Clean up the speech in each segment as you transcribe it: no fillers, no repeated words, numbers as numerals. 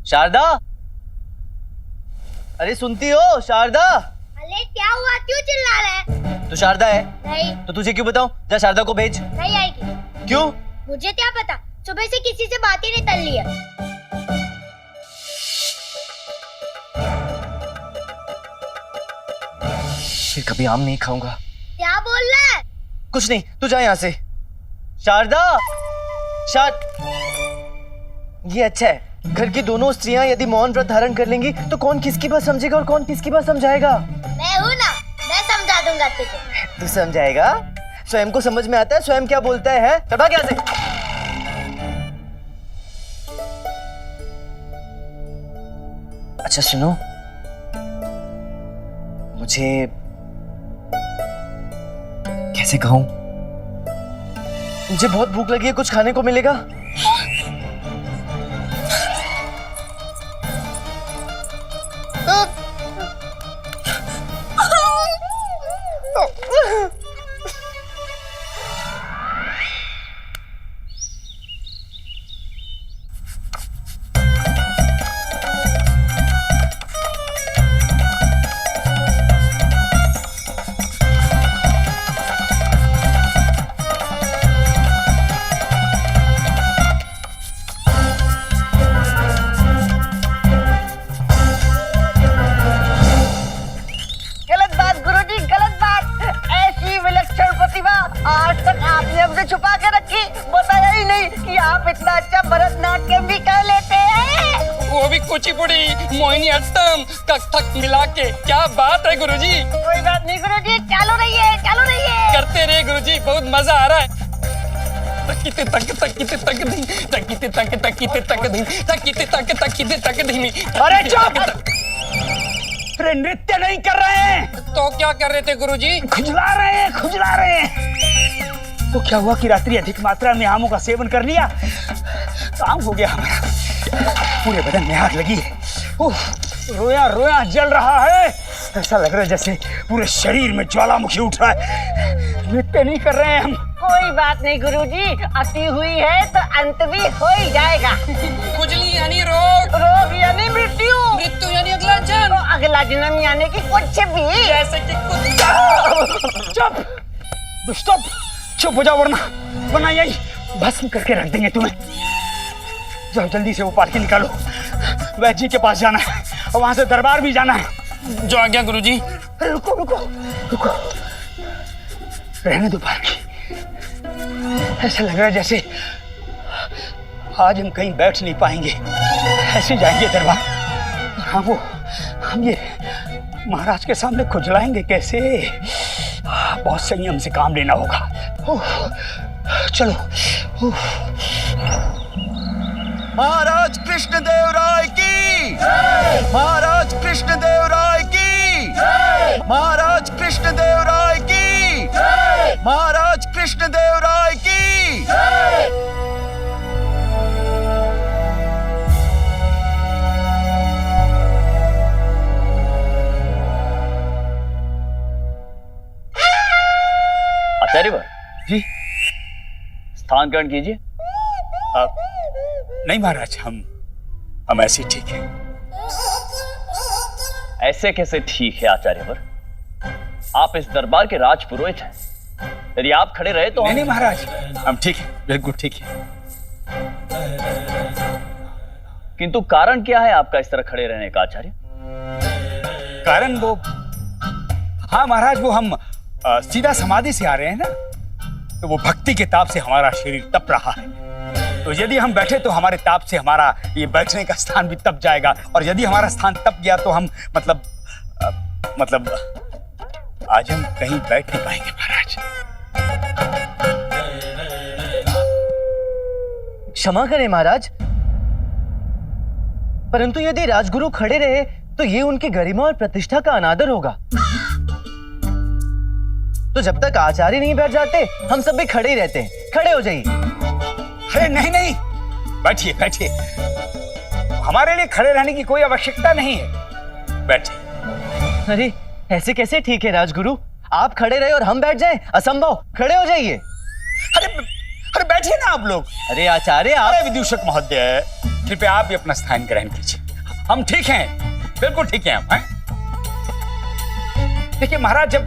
शारदा, अरे सुनती हो शारदा? अरे क्या हुआ, क्यों चिल्ला रहे हैं? तू शारदा है? नहीं। तो तुझे क्यों बताऊं? जा शारदा को भेज। नहीं आएगी। क्यों? मुझे क्या पता, सुबह से किसी से बात ही नहीं कर ली है। फिर कभी आम नहीं खाऊंगा। क्या बोल रहा है? कुछ नहीं, तू जा यहाँ से। शारदा, ये अच्छा है, घर की दोनों स्त्रियां यदि मौन व्रत धारण कर लेंगी तो कौन किसकी बात समझेगा और कौन किसकी बात समझाएगा? मैं हूँ ना, मैं समझा दूंगा तुझे। तू समझाएगा? स्वयं को समझ में आता है स्वयं क्या बोलता है? चल भाग यहाँ से। अच्छा सुनो, मुझे कैसे कहूं, मुझे बहुत भूख लगी है, कुछ खाने को मिलेगा? आज तक आपने हमसे छुपा के रखी, बताया ही नहीं कि आप इतना अच्छा भरतनाट्यम भी कर लेते हैं। वो भी कुचिपुड़ी, मोहिनीअट्टम, कथक मिला के। क्या बात है गुरुजी। कोई बात नहीं गुरुजी, चालू रहिए चालू रहिए। करते रहे गुरुजी, बहुत मजा आ रहा है। तकिते तक तकिते तक धी, तकिते तक तकिते तक धी, तकिते तक तकिते तक धी। अरे चुप! अरे नृत्य नहीं कर रहे हैं तो क्या कर रहे थे गुरुजी? खुजला रहे हैं खुजला रहे हैं। तो क्या हुआ कि रात्रि अधिक मात्रा में आमों का सेवन कर लिया, काम हो गया हमारा, पूरे बदन में आग लगी है, रोया रोया जल रहा है, ऐसा लग रहा है जैसे पूरे शरीर में ज्वालामुखी उठ रहा है। नृत्य नहीं कर रहे हैं हम। कोई बात नहीं गुरुजी, अति हुई है तो अंत भी हो ही जाएगा। खुजली यानी रोग, रोग यानी मृत्यु, मृत्यु यानी अगला जन्म, अगला जन्म यानी कि कुछ भी। जैसे कि चुप दुष्टोप, चुप हो जाओ वरना यही भस्म करके रख देंगे तुम्हें। जाओ जल्दी से वो पालकी निकालो, वैद्य जी के पास जाना है और वहां से दरबार भी जाना है। जो आ गया गुरुजी। रुको रुको रुको, रहने दो पालकी। ऐसा लग रहा है जैसे आज हम कहीं बैठ नहीं पाएंगे, ऐसे जाएंगे दरबार। हाँ वो हम ये महाराज के सामने खुजलाएंगे कैसे? बहुत संयम से काम लेना होगा। चलो। महाराज कृष्णदेव राय की, महाराज कृष्णदेव राय की, महाराज कृष्णदेव राय की, महाराज कृष्णदेव राय की। आचार्यवर जी स्थान ग्रहण कीजिए। नहीं महाराज, हम ऐसे ठीक हैं। ऐसे कैसे ठीक है आचार्यवर? आप इस दरबार के राजपुरोहित हैं, यदि आप खड़े रहे तो नहीं महाराज, हम ठीक हैं, बिल्कुल ठीक है। किंतु कारण क्या है आपका इस तरह खड़े रहने का आचार्य? कारण वो, हाँ महाराज, वो हम सीधा समाधि से आ रहे हैं ना, तो वो भक्ति के ताप से हमारा शरीर तप रहा है। तो यदि हम बैठे तो हमारे ताप से हमारा ये बैठने का स्थान भी तप जाएगा, और यदि हमारा स्थान तप गया तो हम मतलब आज हम कहीं बैठ नहीं पाएंगे महाराज। क्षमा करें महाराज, परंतु यदि राजगुरु खड़े रहे तो ये उनकी गरिमा और प्रतिष्ठा का अनादर होगा। तो जब तक आचार्य नहीं बैठ जाते हम सब भी खड़े ही रहते हैं। खड़े हो जाइए। अरे नहीं नहीं, बैठिए बैठिए, हमारे लिए खड़े रहने की कोई आवश्यकता नहीं है, बैठिए। अरे ऐसे कैसे ठीक है राजगुरु? आप खड़े रहे और हम बैठ जाएं, असंभव। खड़े हो जाइए। अरे बैठिए ना आप लोग। अरे आचार्य आप। अरे विदूषक महोदय, कृपया आप भी अपना स्थान ग्रहण कीजिए। हम ठीक हैं, बिल्कुल ठीक हैं हम, हैं? देखिए महाराज, जब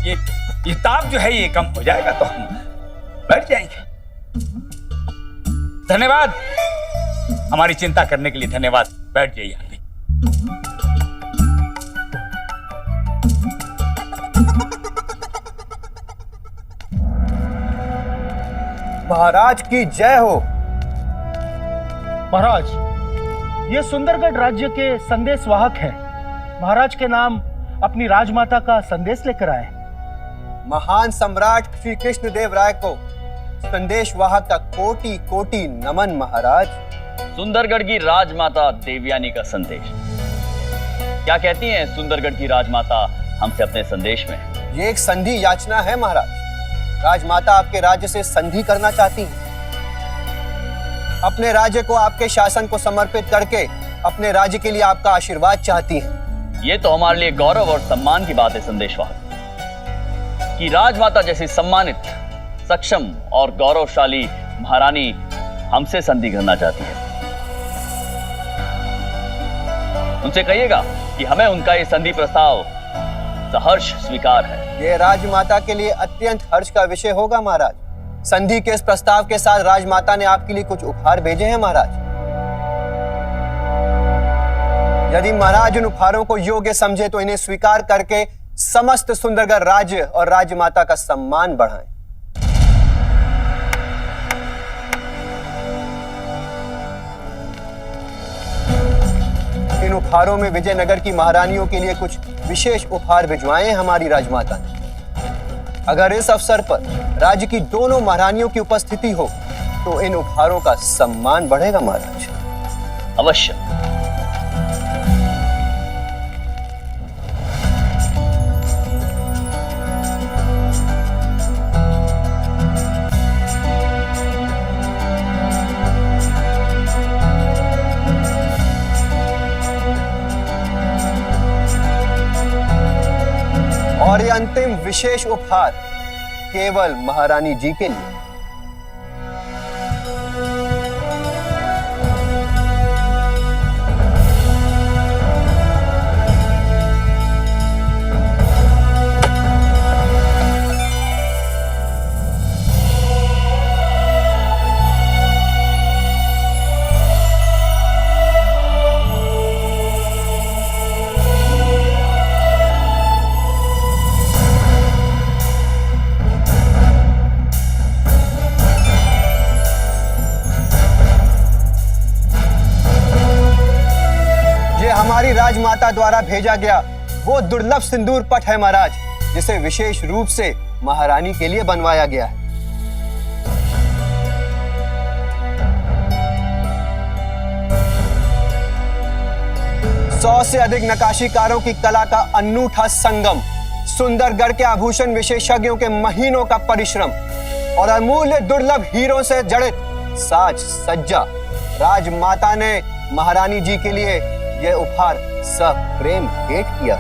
ये ताप जो है ये कम हो जाएगा तो हम बैठ जाएंगे। धन्यवाद, हमारी चिंता करने के लिए धन्यवाद। बैठ जाइए आप भी। महाराज की जय हो। महाराज, ये सुंदरगढ़ राज्य के संदेश वाहक हैं। महाराज के नाम अपनी राजमाता का संदेश लेकर आए। महान सम्राट श्री कृष्ण देव राय को संदेश वाहक का कोटि कोटि नमन महाराज। सुंदरगढ़ की राजमाता देवयानी का संदेश। क्या कहती हैं सुंदरगढ़ की राजमाता हमसे अपने संदेश में? ये एक संधि याचना है महाराज। राजमाता आपके राज्य से संधि करना चाहती हैं। अपने राज्य को आपके शासन को समर्पित करके अपने राज्य के लिए आपका आशीर्वाद चाहती हैं। ये तो हमारे लिए गौरव और सम्मान की बात है संदेशवाहक, कि राजमाता जैसी सम्मानित, सक्षम और गौरवशाली महारानी हमसे संधि करना चाहती है। उनसे कहिएगा कि हमें उनका ये संधि प्रस्ताव सहर्ष स्वीकार है। ये राजमाता के लिए अत्यंत हर्ष का विषय होगा महाराज। संधि के इस प्रस्ताव के साथ राजमाता ने आपके लिए कुछ उपहार भेजे हैं महाराज। यदि महाराज उन उपहारों को योग्य समझे तो इन्हें स्वीकार करके समस्त सुंदरगढ़ राज्य और राजमाता का सम्मान बढ़ाएं। इन उपहारों में विजयनगर की महारानियों के लिए कुछ विशेष उपहार भिजवाए हैं हमारी राजमाता ने। अगर इस अवसर पर राज्य की दोनों महारानियों की उपस्थिति हो तो इन उपहारों का सम्मान बढ़ेगा महाराज। अवश्य। और ये अंतिम विशेष उपहार केवल महारानी जी के लिए। हमारी राजमाता द्वारा भेजा गया वो दुर्लभ सिंदूर पट है महाराज, जिसे विशेष रूप से महारानी के लिए बनवाया गया है। सौ से अधिक नकाशीकारों की कला का अनूठा संगम, सुंदरगढ़ के आभूषण विशेषज्ञों के महीनों का परिश्रम और अमूल्य दुर्लभ हीरों से जड़ित साज सज्जा, राजमाता ने महारानी जी के लिए यह उपहार सप्रेम भेंट किया।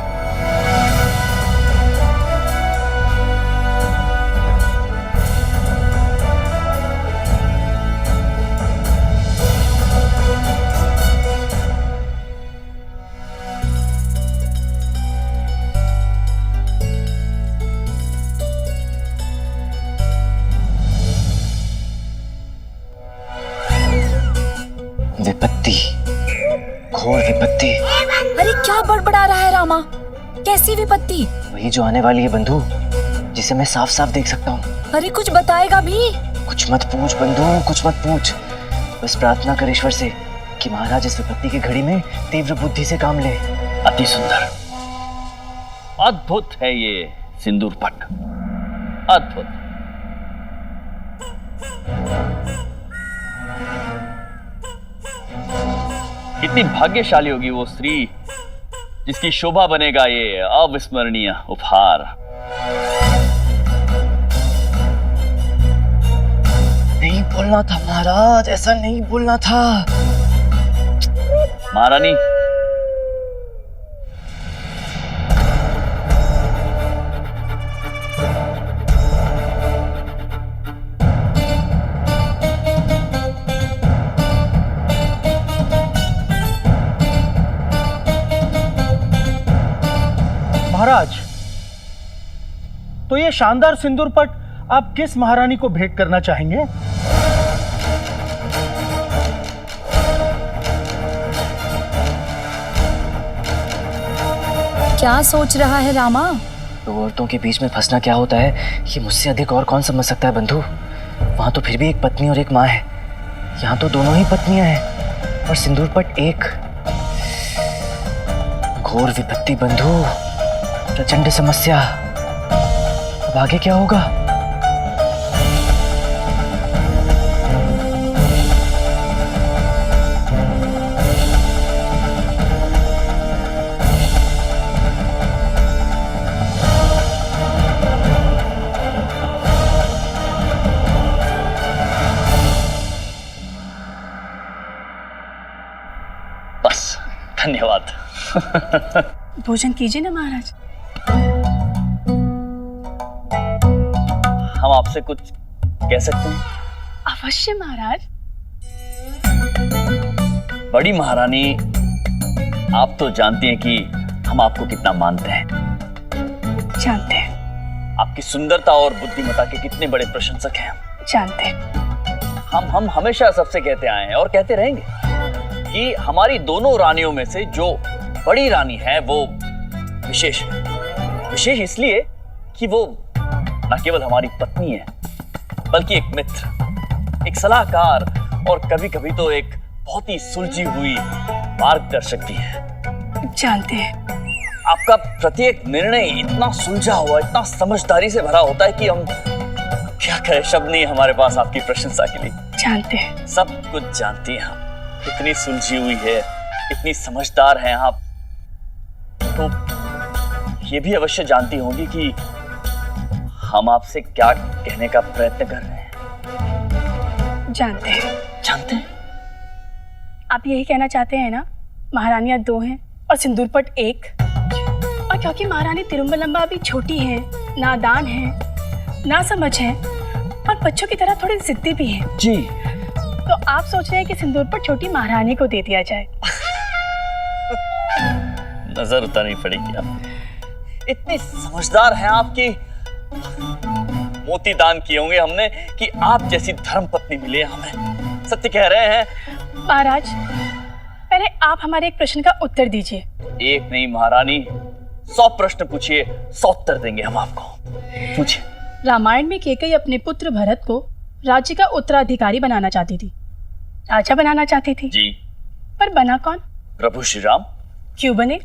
विपत्ति, घोर विपत्ति। अरे क्या बड़बड़ा रहा है रामा? कैसी विपत्ति? वही जो आने वाली है बंधु, जिसे मैं साफ साफ देख सकता हूँ। अरे कुछ बताएगा भी? कुछ मत पूछ बंधु, कुछ मत पूछ। बस प्रार्थना कर ईश्वर से कि महाराज इस विपत्ति की घड़ी में तीव्र बुद्धि से काम ले। अति सुंदर, अद्भुत है ये सिंदूर पट, अद्भुत। कितनी भाग्यशाली होगी वो स्त्री जिसकी शोभा बनेगा ये अविस्मरणीय उपहार। नहीं बोलना था महाराज, ऐसा नहीं बोलना था। महारानी, महाराज, तो ये शानदार सिंदूर पट आप किस महारानी को भेंट करना चाहेंगे? क्या सोच रहा है रामा? दो औरतों के बीच में फंसना क्या होता है ये मुझसे अधिक और कौन समझ सकता है बंधु। वहां तो फिर भी एक पत्नी और एक माँ है, यहाँ तो दोनों ही पत्नियां हैं और सिंदूर पट एक। घोर विपत्ति बंधु, प्रचंड समस्या। अब आगे क्या होगा? बस, धन्यवाद। भोजन कीजिए ना महाराज। हम आपसे कुछ कह सकते हैं? अवश्य महाराज। बड़ी महारानी, आप तो जानती हैं कि हम आपको कितना मानते हैं। जानते हैं। आपकी सुंदरता और बुद्धिमत्ता के कितने बड़े प्रशंसक हैं हम। जानते हैं। हम हमेशा सबसे कहते आए हैं और कहते रहेंगे कि हमारी दोनों रानियों में से जो बड़ी रानी है वो विशेष है। विशेष इसलिए कि वो न केवल हमारी पत्नी है बल्कि एक मित्र, एक सलाहकार और कभी कभी तो एक बहुत ही सुलझी हुई मार्गदर्शक भी है। जानते हैं। आपका प्रत्येक निर्णय इतना सुलझा हुआ, इतना समझदारी से भरा होता है कि हम क्या कहें, शब्द नहीं हमारे पास आपकी प्रशंसा के लिए। जानते हैं। सब कुछ जानती हैं आप, इतनी सुलझी हुई है, इतनी समझदार हैं आप, तो ये भी अवश्य जानती होंगी कि हम आपसे क्या कहने का प्रयत्न कर रहे हैं। जानते हैं। जानते हैं? आप यही कहना चाहते हैं ना, महारानियां दो हैं और सिंदूर पट एक। और क्योंकि महारानी तिरुमलम्बा अभी छोटी है, नादान है, ना समझ है और बच्चों की तरह थोड़ी जिद्दी भी है जी, तो आप सोच रहे हैं कि सिंदूर पट छोटी महारानी को दे दिया जाए। नजर उतारनी पड़ेगी आप। इतनी समझदार हैं आप कि मोती दान किए होंगे हमने कि आप जैसी धर्म पत्नी मिले हमें। सत्य कह रहे हैं महाराज, पहले आप हमारे एक प्रश्न का उत्तर दीजिए। एक नहीं महारानी, 100 प्रश्न पूछिए, 100 उत्तर देंगे हम आपको। पूछिए। रामायण में कैकेयी अपने पुत्र भरत को राज्य का उत्तराधिकारी बनाना चाहती थी, राजा बनाना चाहती थी जी। पर बना कौन? प्रभु श्री राम। क्यों बने?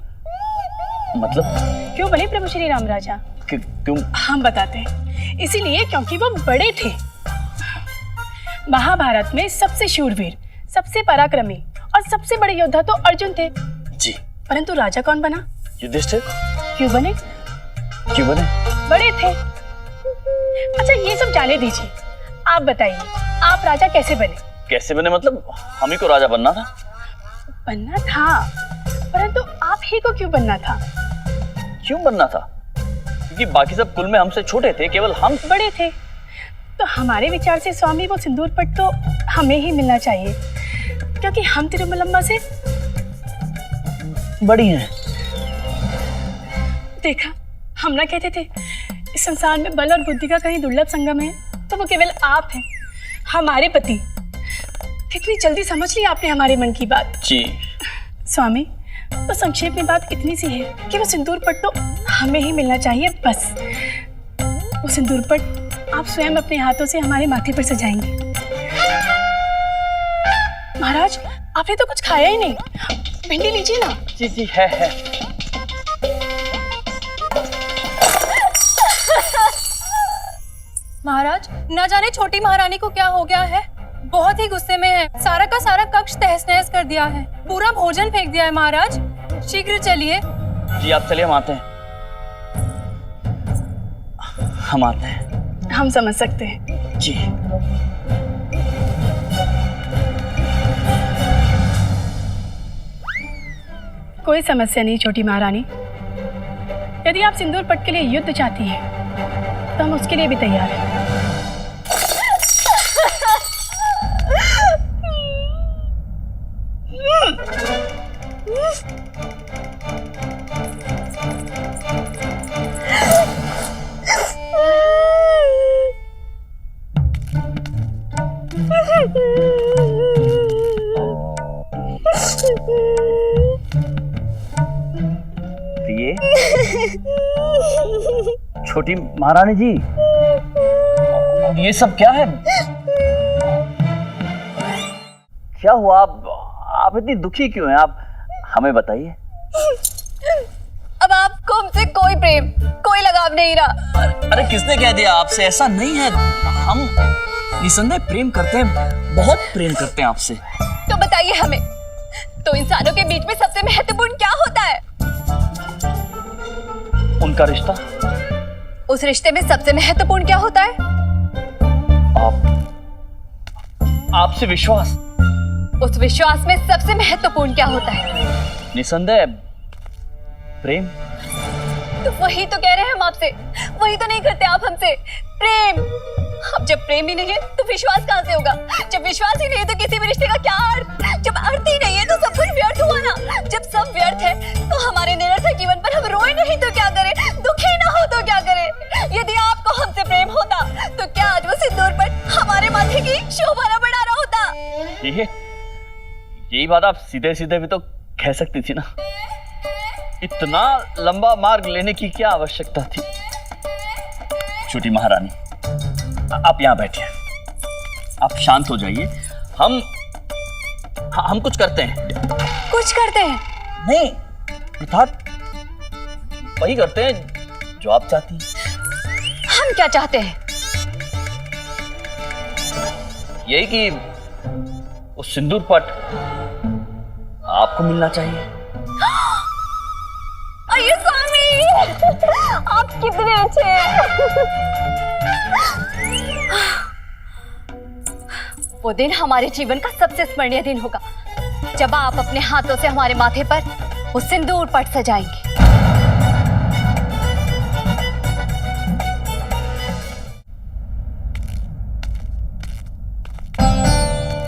मतलब क्यों बने प्रभु श्री राम राजा? क्यों? हम बताते हैं। इसीलिए क्योंकि वो बड़े थे। महाभारत में सबसे शूरवीर, सबसे पराक्रमी और सबसे बड़े योद्धा तो अर्जुन थे जी। परंतु राजा कौन बना? युधिष्ठिर। क्यों बने? क्यों बने? बड़े थे। अच्छा ये सब जाने दीजिए, आप बताइए आप राजा कैसे बने? कैसे बने मतलब हम ही को राजा बनना था? बनना था, परंतु आप ही को क्यों बनना था? क्यों बनना था? क्योंकि बाकी सब कुल में हमसे छोटे थे, केवल हम बड़े थे। तो हमारे विचार से स्वामी वो सिंदूर पट तो हमें ही मिलना चाहिए, क्योंकि हम तिरुमलम्बा से बड़ी हैं। देखा, हम ना कहते थे इस संसार में बल और बुद्धि का कहीं दुर्लभ संगम है तो वो केवल आप हैं, हमारे पति। कितनी जल्दी समझ ली आपने हमारे मन की बात। जी स्वामी, तो संक्षेप में बात इतनी सी है कि वो सिंदूर पट तो हमें ही मिलना चाहिए बस। वो सिंदूर पट आप स्वयं अपने हाथों से हमारे माथे पर सजाएंगे। महाराज, आपने तो कुछ खाया ही नहीं, भिंडी लीजिए ना। जी जी है। महाराज, न जाने छोटी महारानी को क्या हो गया है, बहुत ही गुस्से में है। सारा का सारा कक्ष तहस नहस कर दिया है, पूरा भोजन फेंक दिया है। महाराज शीघ्र चलिए। जी आप चलिए, हम आते हैं। हम आते हैं। हम समझ सकते हैं। जी। कोई समस्या नहीं छोटी महारानी। यदि आप सिंदूर पट के लिए युद्ध चाहती हैं तो हम उसके लिए भी तैयार हैं। छोटी महारानी जी, ये सब क्या है? क्या हुआ? आप इतनी दुखी क्यों हैं? आप हमें बताइए। अब आपको हमसे कोई प्रेम, कोई लगाव नहीं रहा। अरे किसने कह दिया आपसे? ऐसा नहीं है, हम निसंदेह प्रेम करते हैं, बहुत प्रेम करते हैं आपसे। तो बताइए हमें, तो इंसानों के बीच में सबसे महत्वपूर्ण क्या होता है? उनका रिश्ता। उस रिश्ते में सबसे महत्वपूर्ण क्या होता है? आपसे विश्वास। उस विश्वास में सबसे महत्वपूर्ण क्या होता है? निसंदेह प्रेम। तो वही तो कह रहे हैं हम आपसे, वही तो नहीं करते आप हमसे, प्रेम। अब जब प्रेम ही नहीं है तो विश्वास कहाँ से होगा? जब विश्वास ही नहीं है तो किसी भी रिश्ते का क्या अर्थ? जब अर्थ ही नहीं है तो सब कुछ व्यर्थ हुआ ना। जब सब व्यर्थ है तो हमारे निरर्थक जीवन पर हम रोए नहीं तो क्या करें? दुखी ना हो तो क्या करें? यदि आपको हमसे प्रेम होता तो क्या आज वो सिंदूर पर हमारे माथे की शोभा न बढ़ा रहा होता? यही बात आप सीधे सीधे भी तो कह सकती थी ना। इतना लंबा मार्ग लेने की क्या आवश्यकता थी? छोटी महारानी, आप यहाँ बैठिए, आप शांत हो जाइए। हम कुछ करते हैं। कुछ करते हैं? नहीं, अर्थात वही करते हैं जो आप चाहती हैं। हम क्या चाहते हैं? यही कि वो सिंदूर पट आपको मिलना चाहिए। अये स्वामी, आप कितने अच्छे हैं। वो दिन हमारे जीवन का सबसे स्मरणीय दिन होगा जब आप अपने हाथों से हमारे माथे पर वो सिंदूर पट सजाएंगे।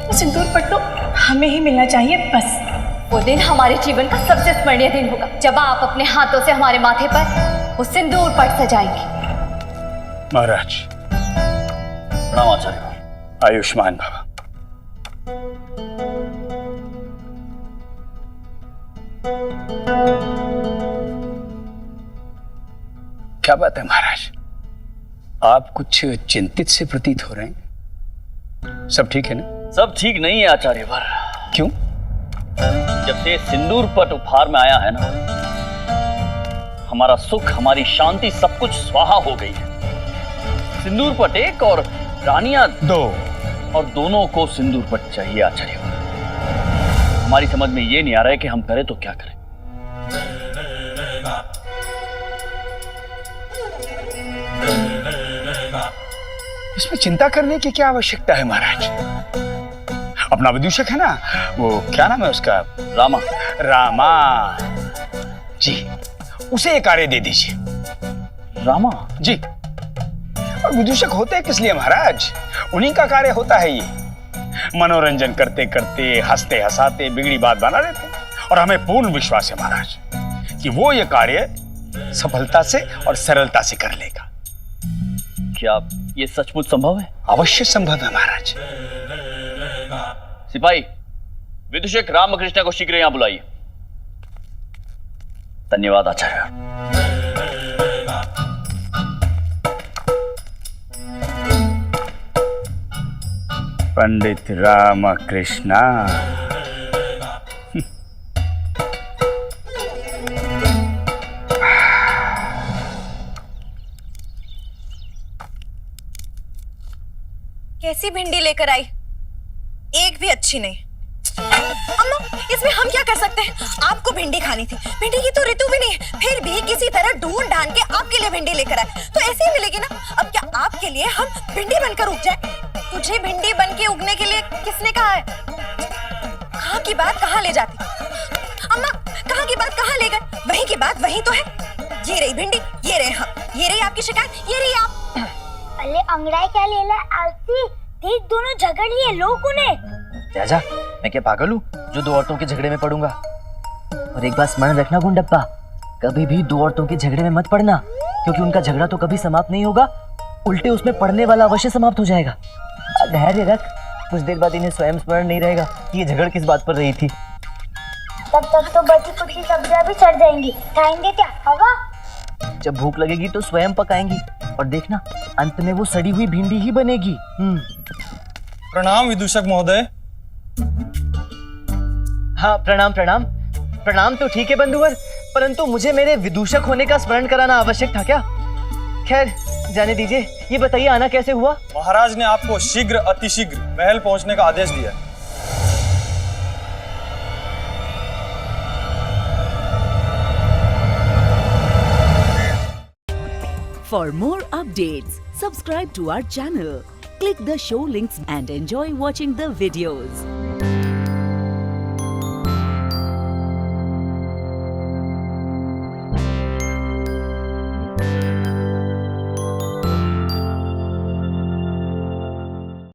वो सिंदूर पट तो हमें ही मिलना चाहिए बस। वो दिन हमारे जीवन का सबसे स्मरणीय दिन होगा जब आप अपने हाथों से हमारे माथे पर वो सिंदूर पट सजाएंगे। महाराज, प्रणाम आचार्य। आयुष्मान भव। क्या बात है महाराज, आप कुछ चिंतित से प्रतीत हो रहे हैं। सब ठीक है ना? सब ठीक नहीं है आचार्यवर। क्यों? जब से सिंदूर पट उपहार में आया है ना, हमारा सुख, हमारी शांति, सब कुछ स्वाहा हो गई है। सिंदूर पट एक और रानियां दो, और दोनों को सिंदूर पट चाहिए आचार्य। हमारी समझ में ये नहीं आ रहा है कि हम करें तो क्या करें। इसमें चिंता करने की क्या आवश्यकता है महाराज? अपना विदूषक है ना, वो क्या नाम है उसका? रामा। रामा जी, उसे एक कार्य दे दीजिए। रामा जी, और विदूषक होते किस लिए महाराज? उन्हीं का कार्य होता है ये। मनोरंजन करते करते, हंसते हंसाते बिगड़ी बात बना देते। और हमें पूर्ण विश्वास है महाराज कि वो ये कार्य सफलता से और सरलता से कर लेगा। क्या ये सचमुच संभव है? अवश्य संभव है महाराज। सिपाही, विदूषक रामकृष्ण को शीघ्र यहां बुलाइए। धन्यवाद आचार्य। पंडित रामकृष्ण, कैसी भिंडी लेकर आई? एक भी अच्छी नहीं। अम्मा, इसमें हम क्या कर सकते हैं? आपको भिंडी खानी थी, भिंडी की तो ऋतु भी नहीं है, फिर भी किसी तरह ढूंढ ढांड के आपके लिए भिंडी लेकर आए, तो ऐसे ही मिलेगी ना। अब क्या आपके लिए हम भिंडी बनकर उग जाए? तुझे भिंडी बन के उगने के लिए किसने कहा है? कहाँ की बात कहाँ ले जाती अम्मा? कहाँ की बात कहाँ ले गए? वहीं की बात वहीं तो है। ये रही भिंडी, ये रहे हम, ये रही आपकी शिकायत, ये रही आप। अरे अंगड़ाई क्या ले ला आलसी? देख, दोनों झगड़ लिए लोगों ने। राजा, मैं क्या पागल हूँ जो दो औरतों के झगड़े में पड़ूंगा? और एक बात स्मरण रखना गुंडप्पा, कभी भी दो औरतों के झगड़े में मत पड़ना, क्योंकि उनका झगड़ा तो कभी समाप्त नहीं होगा, उल्टे उसमें पड़ने वाला अवश्य समाप्त हो जाएगा। धैर्य रख, कुछ देर बाद इन्हें स्वयं स्मरण नहीं रहेगा कि ये झगड़ किस बात पर रही थी। तब तक तो बची कुछ सब्जियां भी सड़ जाएंगी। खाएंगे क्या? हवा? जब भूख लगेगी तो स्वयं पकाएंगी और देखना अंत में वो सड़ी हुई भिंडी ही बनेगी। प्रणाम विदूषक महोदय। हाँ प्रणाम प्रणाम। प्रणाम तो ठीक है बंधुवर, परंतु मुझे मेरे विदूषक होने का स्मरण कराना आवश्यक था क्या? खैर जाने दीजिए। ये बताइए आना कैसे हुआ? महाराज ने आपको शीघ्र अतिशीघ्र महल पहुंचने का आदेश दिया। For more updates, subscribe to our channel, click the show links and enjoy watching the videos.